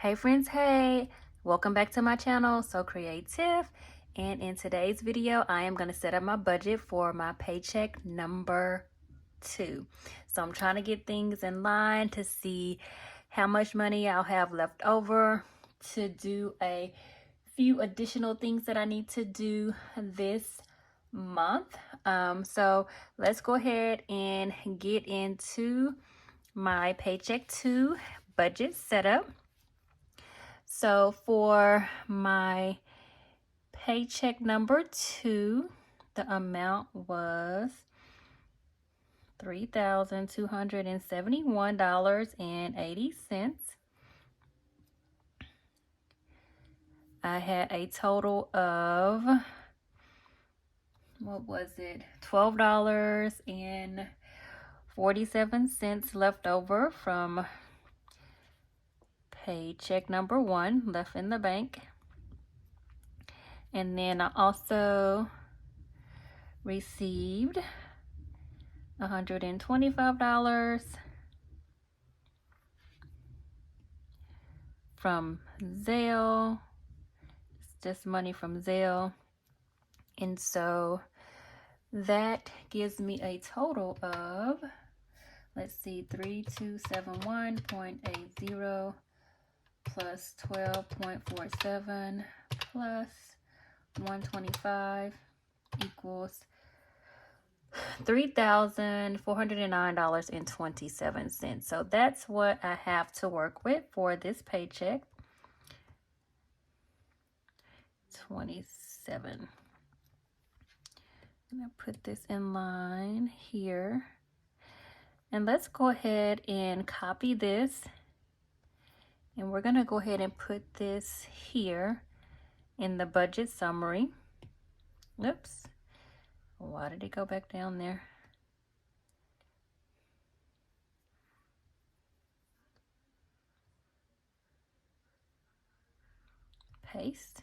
Hey friends, hey, welcome back to my channel, So Creative. And in today's video, I am going to set up my budget for my paycheck number 2. So I'm trying to get things in line to see how much money I'll have left over to do a few additional things that I need to do this month. So let's go ahead and get into my paycheck 2 budget setup. So for my paycheck number 2, the amount was $3,271.80. I had a total of, $12.47 left over from paycheck number 1 left in the bank. And then I also received $125 from Zelle. It's just money from Zelle. And so that gives me a total of, 3271.80 plus 12.47 plus 125 equals $3,409.27. So that's what I have to work with for this paycheck. 27. I'm going to put this in line here. And let's go ahead and copy this. And we're going to go ahead and put this here in the budget summary. Oops. Why did it go back down there? Paste.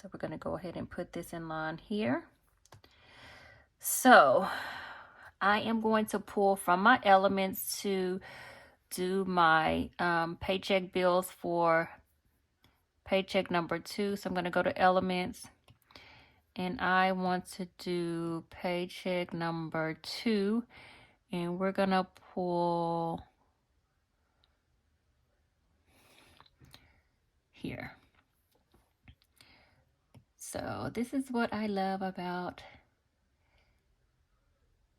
So we're going to go ahead and put this in line here. So I am going to pull from my elements to do my paycheck bills for paycheck number 2. So I'm going to go to elements and I want to do paycheck number 2, and we're going to pull here. So this is what I love about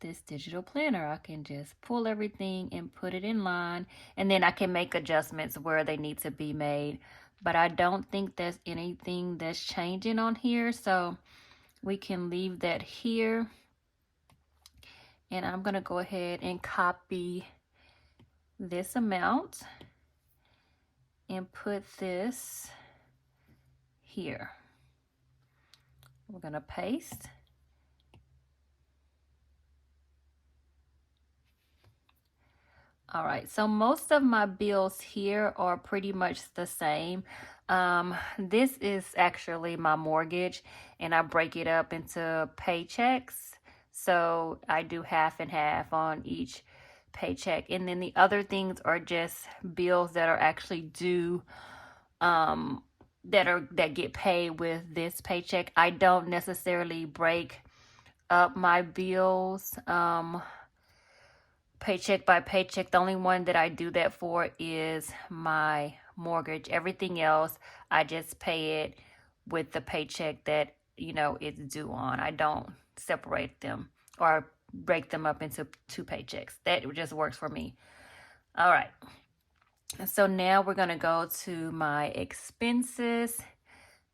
this digital planner. I can just pull everything and put it in line, and then I can make adjustments where they need to be made. But I don't think there's anything that's changing on here, so we can leave that here. And I'm going to go ahead and copy this amount and put this here. We're going to paste. All right, so most of my bills here are pretty much the same. This is actually my mortgage, and I break it up into paychecks. So I do half and half on each paycheck. And then the other things are just bills that are actually due, that get paid with this paycheck. I don't necessarily break up my bills paycheck by paycheck. The only one that I do that for is my mortgage. Everything else, I just pay it with the paycheck that, it's due on. I don't separate them or break them up into 2 paychecks. That just works for me. All right. So now we're going to go to my expenses.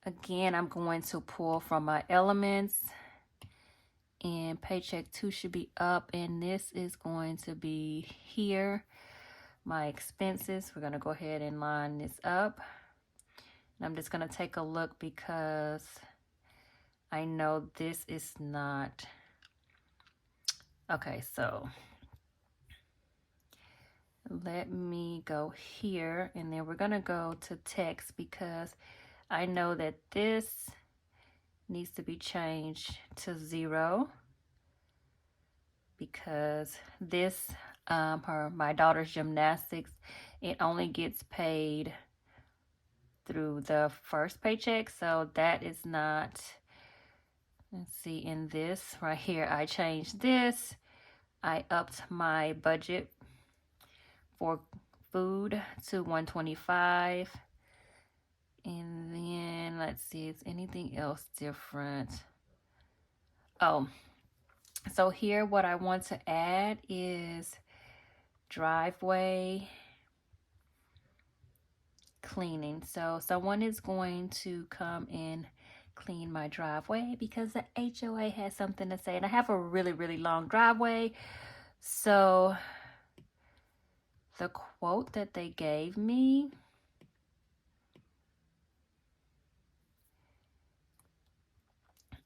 Again, I'm going to pull from my elements. And paycheck 2 should be up, and this is going to be here. My expenses, we're going to go ahead and line this up. And I'm just going to take a look because I know this is not. Okay, so let me go here, and then we're going to go to text because I know that this needs to be changed to 0 because this, my daughter's gymnastics, it only gets paid through the first paycheck. So that is not, let's see, in this right here, I changed this. I upped my budget for food to $125. And then let's see, is anything else different? Oh, so here what I want to add is driveway cleaning. So someone is going to come and clean my driveway because the HOA has something to say. And I have a really, really long driveway. So the quote that they gave me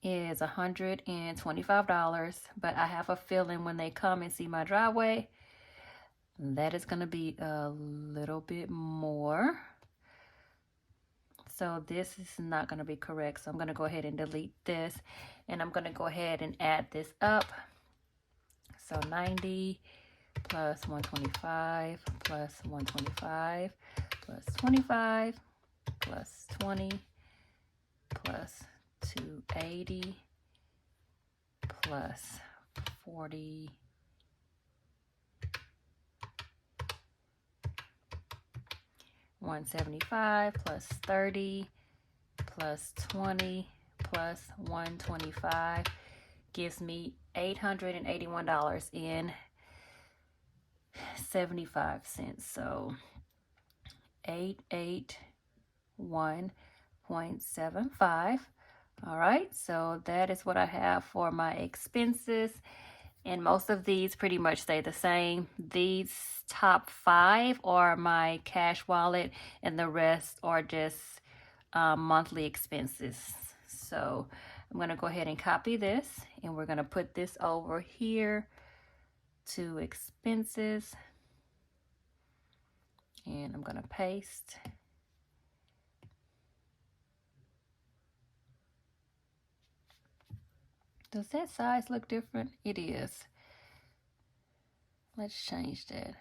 is $125, but I have a feeling when they come and see my driveway, that is going to be a little bit more. So this is not going to be correct. So I'm going to go ahead and delete this, and I'm going to go ahead and add this up. So 90 plus 125 plus 125 plus 25 plus 20 plus 280 plus 40 175 plus 30 plus 20 plus 125 gives me $881.75. So 881.75. All right, so that is what I have for my expenses. And most of these pretty much stay the same. These top 5 are my cash wallet, and the rest are just monthly expenses. So I'm going to go ahead and copy this, and we're going to put this over here to expenses. And I'm going to paste. Does that size look different? It is. Let's change that.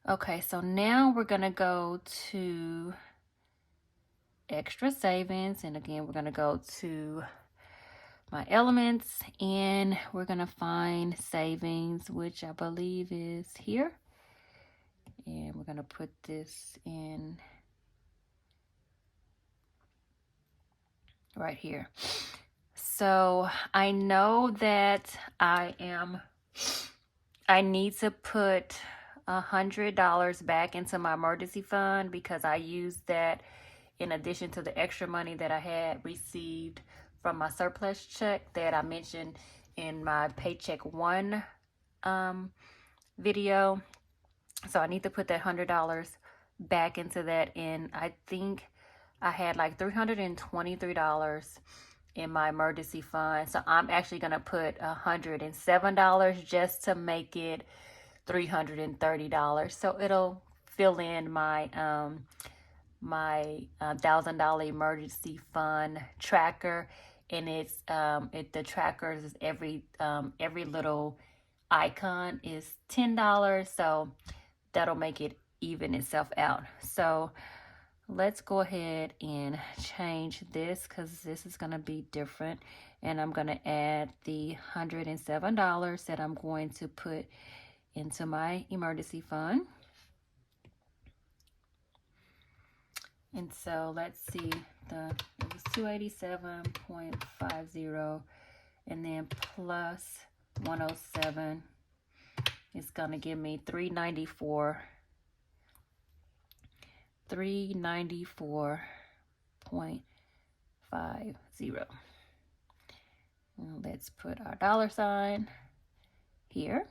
Okay, so now we're going to go to extra savings. And again, we're going to go to my elements, and we're going to find savings, which I believe is here. And we're going to put this in right here. So I know that I need to put $100 back into my emergency fund because I used that in addition to the extra money that I had received from my surplus check that I mentioned in my Paycheck 1 video. So I need to put that $100 back into that, and I think I had like $323 in my emergency fund. So I'm actually going to put $107 just to make it $330. So it'll fill in my $1,000 emergency fund tracker, and it's the tracker is every little icon is $10. So that'll make it even itself out. So let's go ahead and change this because this is going to be different. And I'm going to add the $107 that I'm going to put into my emergency fund. And so let's see, it was 287.50, and then plus 107 is going to give me 394.50. Let's put our $sign here.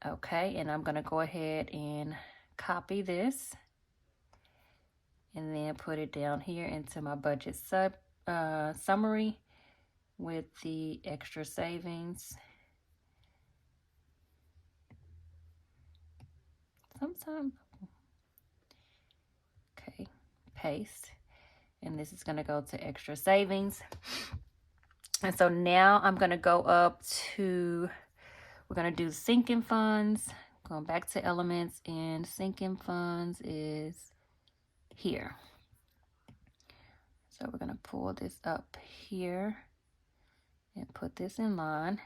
Okay, and I'm going to go ahead and copy this and then put it down here into my budget summary with the extra savings. Sometimes, okay, paste. And this is going to go to extra savings. And so now I'm going to go up to, we're going to do sinking funds. Going back to elements, and sinking funds is here. So we're going to pull this up here and put this in line.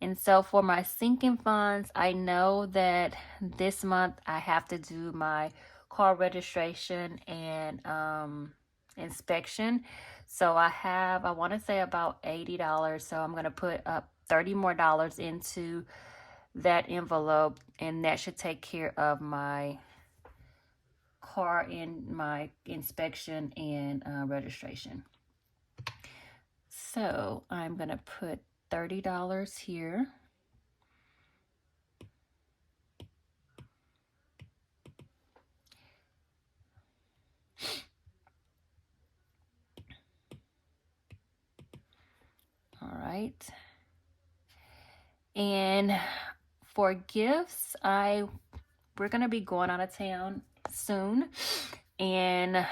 And so for my sinking funds, I know that this month I have to do my car registration and inspection. So I want to say about $80. So I'm going to put up $30 more into that envelope, and that should take care of my car and my inspection and registration. So I'm going to put $30 here. All right. And for gifts, we're going to be going out of town soon, and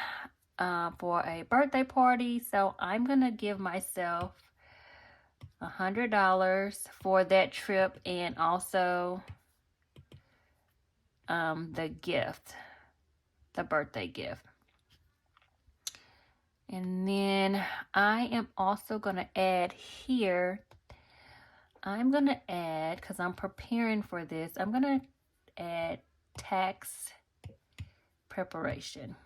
for a birthday party. So I'm going to give myself $100 for that trip, and also the gift, the birthday gift. And then I am also going to add here, I'm going to add, because I'm preparing for this, I'm going to add tax preparation.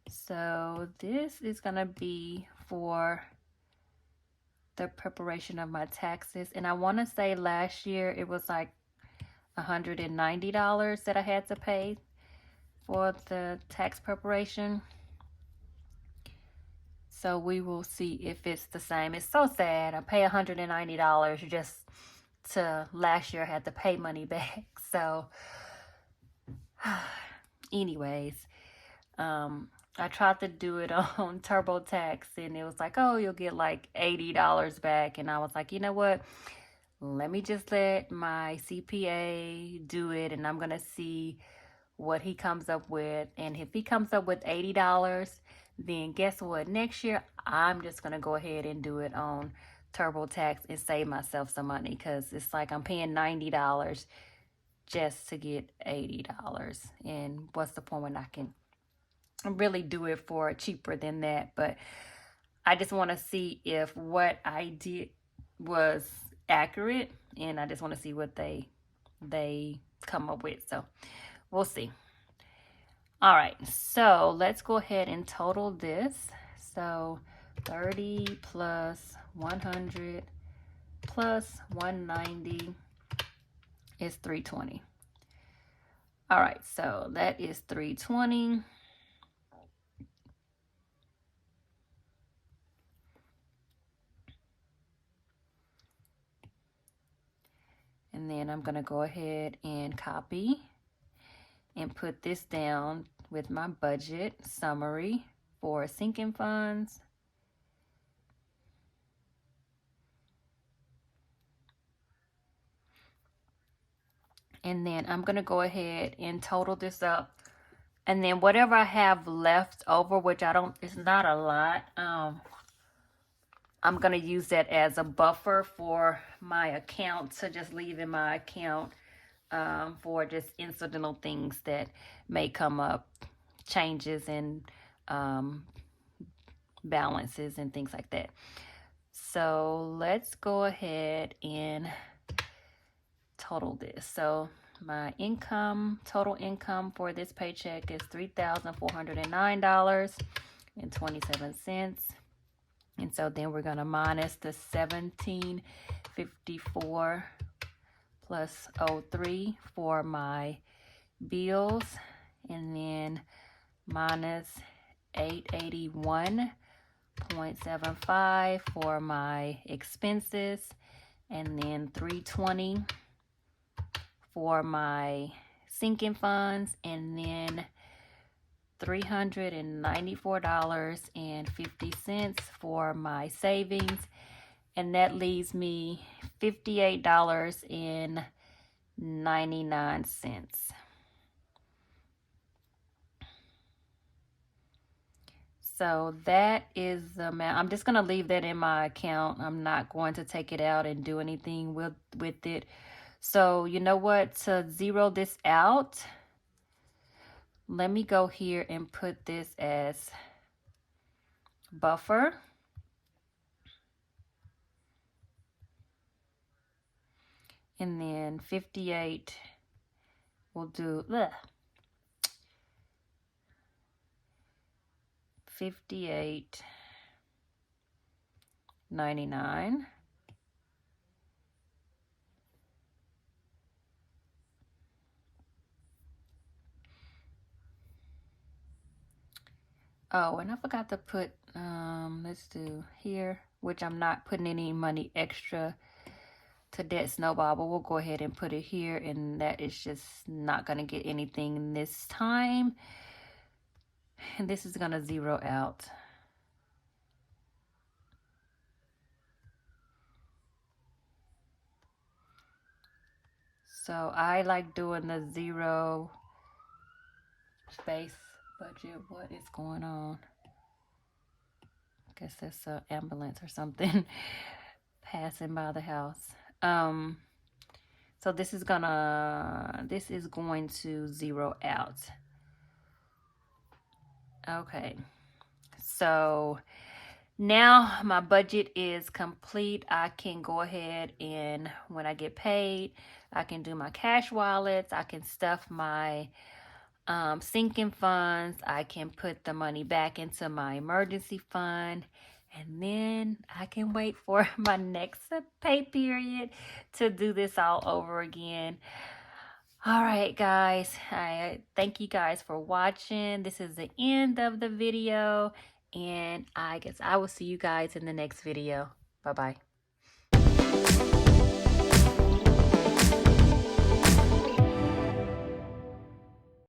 So this is going to be for the preparation of my taxes. And I want to say last year it was like $190 that I had to pay for the tax preparation. So we will see if it's the same. It's so sad. I pay $190 just to last year I had to pay money back. So anyways, I tried to do it on TurboTax, and it was like, oh, you'll get like $80 back. And I was like, you know what? Let me just let my CPA do it, and I'm going to see what he comes up with. And if he comes up with $80, then guess what? Next year, I'm just going to go ahead and do it on TurboTax and save myself some money, because it's like I'm paying $90 just to get $80. And what's the point when I can really do it for cheaper than that? But I just want to see if what I did was accurate, and I just want to see what they come up with. So we'll see. All right, so let's go ahead and total this. So 30 plus 100 plus 190 is 320. All right, so that is 320. And then I'm going to go ahead and copy and put this down with my budget summary for sinking funds. And then I'm going to go ahead and total this up. And then whatever I have left over, which it's not a lot, I'm going to use that as a buffer for my account, to just leave in my account for just incidental things that may come up, changes in balances and things like that. So let's go ahead and total this. So my income, total income for this paycheck is $3,409.27. And so then we're going to minus the $1,754 plus 03 for my bills, and then minus $881.75 for my expenses, and then $320 for my sinking funds, and then $394.50 for my savings, and that leaves me $58.99. So that is the amount. I'm just going to leave that in my account. I'm not going to take it out and do anything with it. So you know what? To zero this out, let me go here and put this as buffer. And then 58, we'll do 58.99. Oh, and I forgot to put, let's do here, which I'm not putting any money extra to Debt Snowball, but we'll go ahead and put it here, and that is just not going to get anything this time. And this is going to zero out. So I like doing the zero space budget. What is going on? I guess that's an ambulance or something passing by the house. So this is going to zero out. Okay. So now my budget is complete. I can go ahead and when I get paid, I can do my cash wallets. I can stuff my sinking funds. I can put the money back into my emergency fund. And then I can wait for my next pay period to do this all over again. All right, guys. I thank you guys for watching. This is the end of the video. And I guess I will see you guys in the next video. Bye-bye.